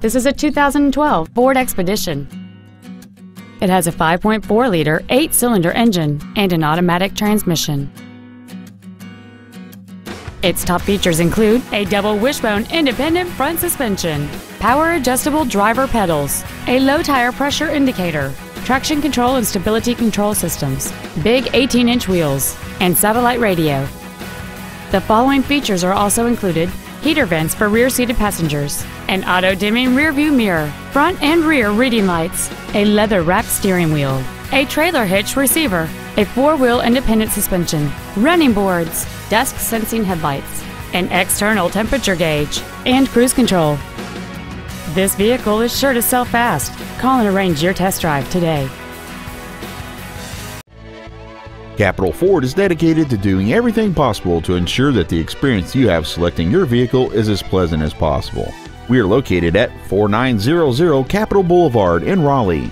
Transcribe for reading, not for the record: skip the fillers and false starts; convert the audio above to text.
This is a 2012 Ford Expedition. It has a 5.4-liter, 8-cylinder engine and an automatic transmission. Its top features include a double wishbone independent front suspension, power adjustable driver pedals, a low tire pressure indicator, traction control and stability control systems, big 18-inch wheels, and satellite radio. The following features are also included: heater vents for rear-seated passengers, an auto-dimming rear-view mirror, front and rear reading lights, a leather-wrapped steering wheel, a trailer hitch receiver, a 4-wheel independent suspension, running boards, dusk-sensing headlights, an external temperature gauge, and cruise control. This vehicle is sure to sell fast. Call and arrange your test drive today. Capital Ford is dedicated to doing everything possible to ensure that the experience you have selecting your vehicle is as pleasant as possible. We are located at 4900 Capitol Boulevard in Raleigh.